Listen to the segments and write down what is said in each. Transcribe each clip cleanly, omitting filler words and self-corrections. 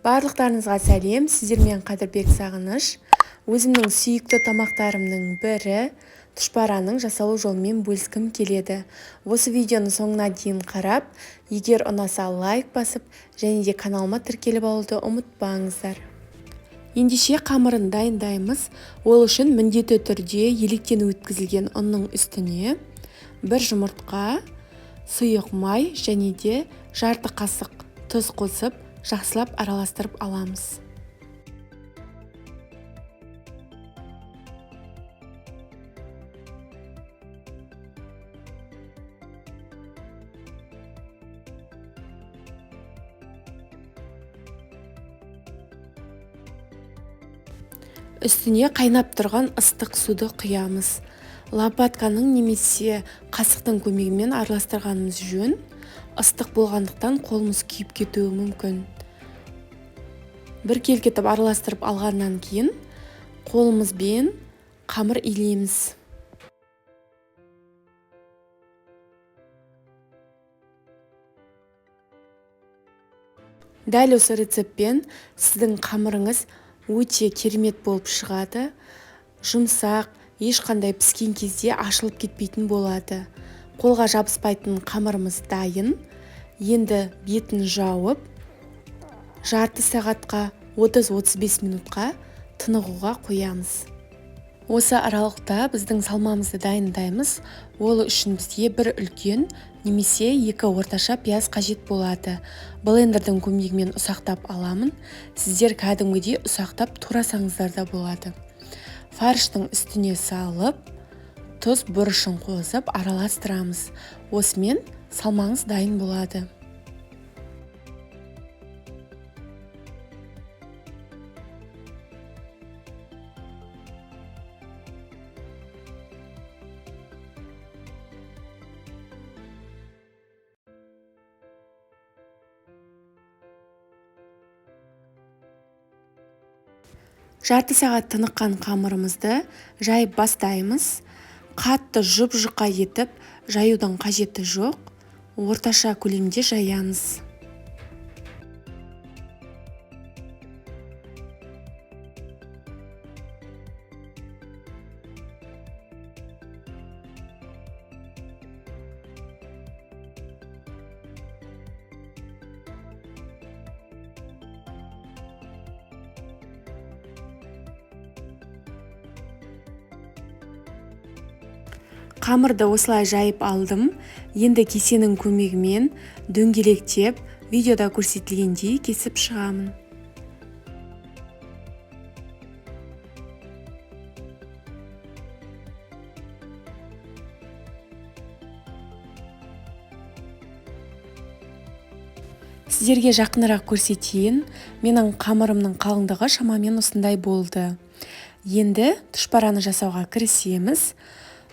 Барлықтарыңызға сәлем, сіздермен Қадырбек Сағыныш. Өзімнің сүйікті тамақтарымның бірі тұшпараның жасалу жолымен бөліскім келеді. Осы видеоны соңына дейін қарап, егер ұнаса лайк басып, және де каналыма тіркеліп алуды ұмытпаңыздар. Ендеше қамырын дайындаймыз. Ол үшін міндетті түрде електен өткізілген ұнның үстіне бір жұмыртқа, сұйық май және де жарты қасық тұз қосып, жақсылап араластырып аламыз. Үстіне қайнап тұрған ыстық суды құямыз. Лопатканың немесе қасықтың көмегімен араластырғанымыз жөн. Ыстық болғандықтан қолымыз күйіп кетуі мүмкін. Бір келкетіп араластырып алғаннан кейін қолымызбен қамыр илейміз. Дәл осы рецептпен сіздің қамырыңыз өте керемет болып шығады. Жұмсақ, ешқандай піскен кезде ашылып кетпейтін болады. Қолға жабыспайтын қамырымыз дайын. Енді бетін жауып, жарты сағатқа 30-35 минутқа тынығуға қоямыз. Осы аралықта біздің салмамызды дайындаймыз. Ол үшін бізге бір үлкен немесе екі орташа пияз қажет болады. Блендердің көмегімен ұсақтап аламын. Сіздер кәдімгідей ұсақтап турасаңыздар да болады. Фарштың үстіне салып, тұз бұрышын қосып араластырамыз. Осымен салмаңыз дайын болады. Жарты сағат тыныққан қамырымызды жайып бастаймыз. Қатты жұп-жұқа етіп жаюдың қажеті жоқ. Орташа көлемде жаямыз. Қамырды осылай жайып алдым. Енді кесенің көмегімен дөңгелектеп, видеода көрсетілгендей кесіп шығамын. Сіздерге жақынырақ көрсетейін. Менің қамырымның қалыңдығы шамамен осындай болды. Енді тұшпараны жасауға кірісеміз.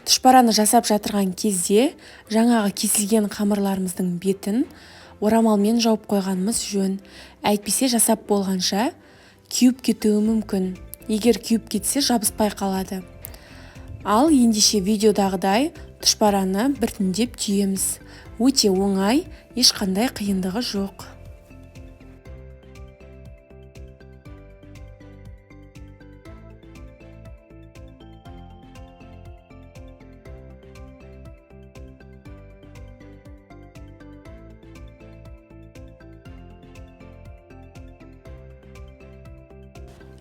Тұшпараны жасап жатырған кезде жаңағы кесілген қамырларымыздың бетін орамалмен жауып қойғанымыз жөн. Әйтпесе жасап болғанша күйіп кетуі мүмкін. Егер күйіп кетсе жабыспай қалады. Ал ендеше видеодағыдай тұшпараны біртіндеп түйеміз. Өте оңай, ешқандай қиындығы жоқ.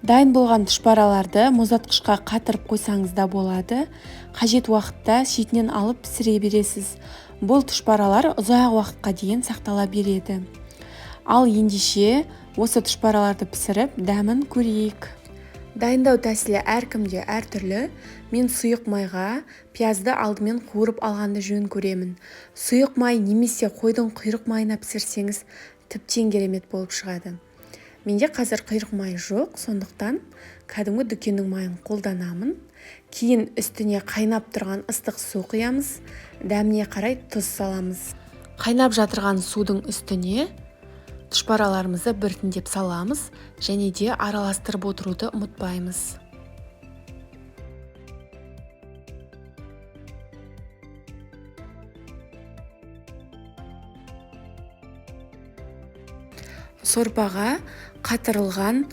Дайын болған тұшпараларды мұздатқышқа қатырып қойсаңыз да болады. Қажет уақытта шетінен алып пісіре бересіз. Бұл тұшпаралар ұзақ уақытқа дейін сақтала береді. Ал ендеше осы тұшпараларды пісіріп дәмін көрейік. Дайындау тәсілі әркімде әртүрлі. Мен сұйық майға пиязды алдымен қуырып алғанды жөн көремін. Сұйық май немесе қойдың құйрық майына пісірсеңіз тіптен керемет болып шығады. Менде қазір құйрық май жоқ, сондықтан кәдімгі дүкеннің майын қолданамын. Кейін үстіне қайнап тұрған ыстық су құямыз. Дәміне қарай тұз саламыз. Қайнап жатырған судың үстіне тұшпараларымызды біртіндеп саламыз және де араластырып отыруды ұмытпаймыз. сорпаға қатырылған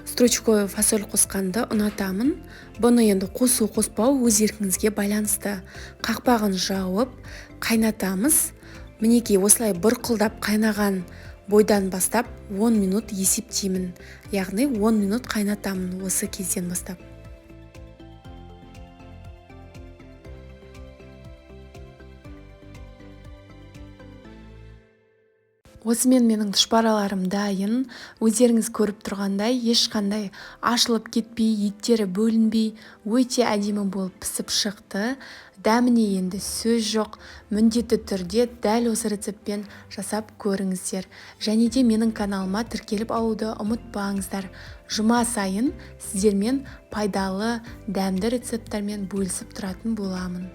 стручковый фасоль қосқанды ұнатамын. Бұны енді қосу қоспау өз еркіңізге байланысты. Қақпағын жауып қайнатамыз. Мінекей осылай бұрқылдап қайнаған бойдан бастап 10 минут есептеймін. Яғни 10 минут қайнатамын осы кезден бастап. Осымен менің тұшпараларым дайын. Өздеріңіз көріп тұрғандай, ешқандай ашылып кетпей, еттері бөлінбей, өте әдемі болып пісіп шықты. Дәміне енді сөз жоқ. Міндетті түрде дәл осы рецептпен жасап көріңіздер. Және де менің каналыма тіркеліп алуды ұмытпаңыздар. Жұма сайын сіздермен пайдалы, дәмді рецепттармен бөлісіп тұратын боламын.